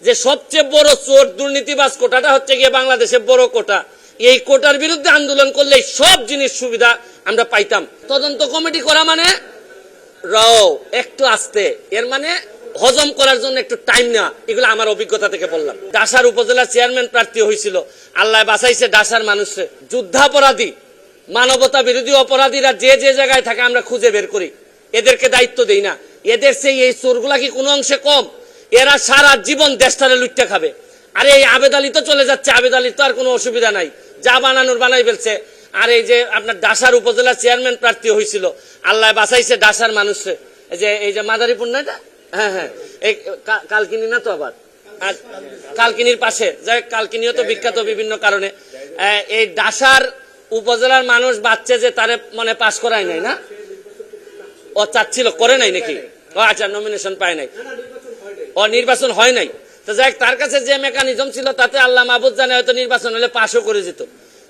যে সবচেয়ে বড় চোর দুর্নীতিবাজ কোটাটা হচ্ছে গিয়ে বাংলাদেশের বড় কোটা। এই কোটার বিরুদ্ধে আন্দোলন করলে সব জিনিস সুবিধা আমরা পাইতাম। তদন্ত কমিটি করা মানে একটু আস্তে, এর মানে হজম করার জন্য একটু টাইম নেওয়া। এগুলো আমার অভিজ্ঞতা থেকে বললাম। ডাসার উপজেলা চেয়ারম্যান প্রার্থী হয়েছিল, আল্লাহ বাঁচাইছে ডাসার মানুষে। যুদ্ধাপরাধী, মানবতা বিরোধী অপরাধীরা যে যে জায়গায় থাকে আমরা খুঁজে বের করি, এদেরকে দায়িত্ব দেই না। এদের সেই এই চোরগুলা কি কোনো অংশে কম? এরা সারা জীবন দেশটারে লুটতে খাবে। আরে এই আবেদ আলী তো চলে যাচ্ছে, আবেদ আলীর তো আর কোনো অসুবিধা নাই, যা বানানোর বানাই ফেলছে। আর এই যে আপনার ডাসার উপজেলা চেয়ারম্যান প্রার্থী হয়েছিল, আল্লাহ বাঁচাইছে ডাসার মানুষে। এই যে মাদারীপুর না এটা, হ্যাঁ এই কালকিনি না তো, আবার কালকিনির পাশে, যাই কালকিনিও তো বিখ্যাত বিভিন্ন কারণে। এই ডাসার উপজেলার মানুষ বাচ্চা যে তারে মানে পাস করায় নাই না, ও চাচ্ছিল, করে নাই নাকি? ও আচ্ছা, নমিনেশন পায় নাই, ও নির্বাচন হয় নাই। তো যাই তার কাছে যে মেকানিজম ছিল তাতে আল্লাহ মাহবুব জানে হয়তো নির্বাচন হলে পাশও করে যেত।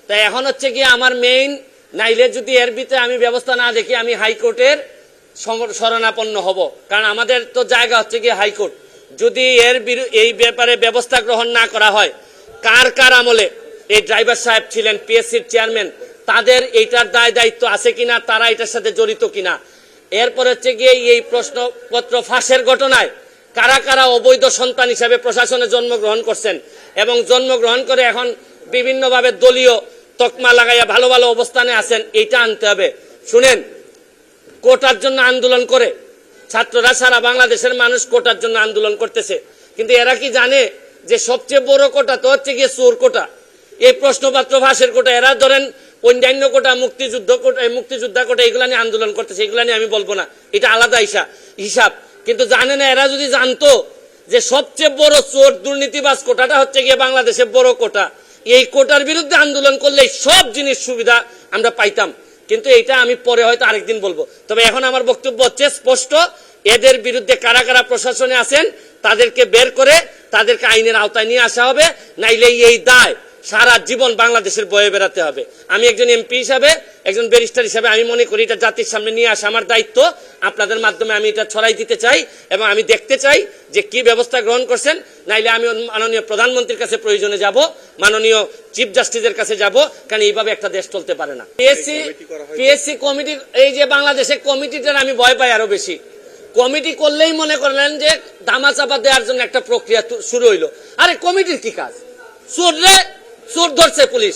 তাই এখন হচ্ছে কি আমার মেইন, নাইলে যদি এর ভিতরে আমি ব্যবস্থা না দেখি আমি হাইকোর্টের শরণাপন্ন হব। কারণ আমাদের তো জায়গা হচ্ছে কি হাইকোর্ট। যদি এই ব্যাপারে ব্যবস্থা গ্রহণ না করা হয়, কার কার আমলে এই ড্রাইভার সাহেব ছিলেন পিএসসির চেয়ারম্যান, তাদের এইটার দায় দায়িত্ব আছে কিনা, তারা এটার সাথে জড়িত কিনা। এরপর হচ্ছে গিয়ে এই প্রশ্নপত্র ফাঁসের ঘটনায় কারা কারা অবৈধ সন্তান হিসাবে প্রশাসনে জন্মগ্রহণ করছেন এবং জন্মগ্রহণ করে এখন বিভিন্নভাবে দলীয় তকমা লাগাইয়া ভালো ভালো অবস্থানে আছেন, এইটা আনতে হবে। শুনেন, কোটার জন্য আন্দোলন করে ছাত্ররা, সারা বাংলাদেশের মানুষ কোটার জন্য আন্দোলন করতেছে, কিন্তু এরা কি জানে যে সবচেয়ে বড় কোটা তো হচ্ছে গিয়ে চোর কোটা, এই প্রশ্নপত্র ফাঁসের কোটা। এরা ধরেন অন্যান্য কোটা, মুক্তিযোদ্ধা কোটা, এগুলা নিয়ে আন্দোলন করতেছে, এগুলা নিয়ে আমি বলবো না, এটা আলাদা হিসাব। কিন্তু জানে না, এরা যদি জানতো যে সবচেয়ে বড় চোর দুর্নীতিবাজ কোটাটা হচ্ছে গিয়ে বাংলাদেশের বড় কোটা, এই কোটার বিরুদ্ধে আন্দোলন করলে সব জিনিস সুবিধা আমরা পাইতাম। কিন্তু এটা আমি পরে হয়তো আরেকদিন বলবো। তবে এখন আমার বক্তব্য হচ্ছে স্পষ্ট, এদের বিরুদ্ধে কারা কারা প্রশাসনে আছেন তাদেরকে বের করে তাদেরকে আইনের আওতায় নিয়ে আসা হবে, নাইলে এই দায় সারা জীবন বাংলাদেশের বয়ে বেড়াতে হবে। আমি একজন এমপি হিসাবে, একজন ব্যারিস্টার হিসাবে আমি মনে করি এটা জাতির সামনে নিয়ে আসা আমার দায়িত্ব। আপনাদের মাধ্যমে আমি এটা ছড়াই দিতে চাই এবং আমি দেখতে চাই যে কি ব্যবস্থা গ্রহণ করছেন। নাইলে আমি মাননীয় প্রধানমন্ত্রীর কাছে প্রয়োজনে যাব, মাননীয় চিফ জাস্টিসের কাছে যাব, কারণ এইভাবে একটা দেশ চলতে পারে না। পিএসসি কমিটি, এই যে বাংলাদেশের কমিটিটার আমি ভয় পাই আরো বেশি। কমিটি করলেই মনে করলেন যে ধামাচাপা দেওয়ার জন্য একটা প্রক্রিয়া শুরু হইলো। আরে কমিটির কি কাজ? চোর ধরছে পুলিশ,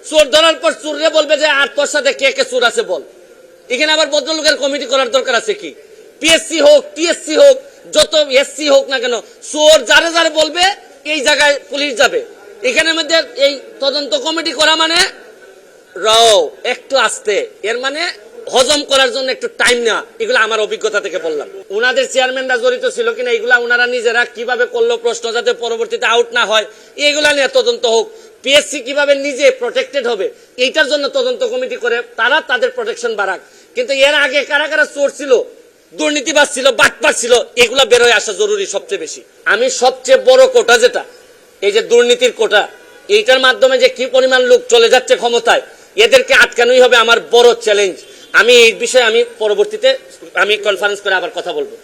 চোর ধরার পর চোররে বলবে যে আর তোর সাথে কে কে চোর আছে বল। এখানে আবার ভদ্রলোকের কমিটি করার দরকার আছে কি? পিএসসি হোক, টিএসসি হোক, যত এসসি হোক না কেন, চোর যারে যারে বলবে এই জায়গায় পুলিশ যাবে। এখানের মধ্যে এই তদন্ত কমিটি করা মানে একটু আস্তে, এর মানে হজম করার জন্য একটু টাইম নেওয়া। এগুলো আমার অভিজ্ঞতা থেকে বললাম। উনাদের চেয়ারম্যানরা জড়িত ছিল কিনা এগুলা উনারা নিজেরা কিভাবে করলো, প্রশ্ন যাতে পরবর্তীতে আউট না হয়, এগুলা নিয়ে তদন্ত হোক। পিএসসি কিভাবে নিজে প্রোটেক্টেড হবে এইটার জন্য তদন্ত কমিটি করে তারা তাদের প্রোটেকশন বাড়াক। কিন্তু এর আগে কারা কারা চোর ছিল, দুর্নীতিবাজ ছিল, বাটপার ছিল, এগুলা বের হয়ে আসা জরুরি সবচেয়ে বেশি। আমি সবচেয়ে বড় কোটা যেটা, এই যে দুর্নীতির কোটা, এইটার মাধ্যমে যে কি পরিমাণ লোক চলে যাচ্ছে ক্ষমতায়, এদেরকে আটকানোই হবে আমার বড় চ্যালেঞ্জ। আমি এই বিষয়ে আমি পরবর্তীতে আমি কনফারেন্স করে আবার কথা বলবো।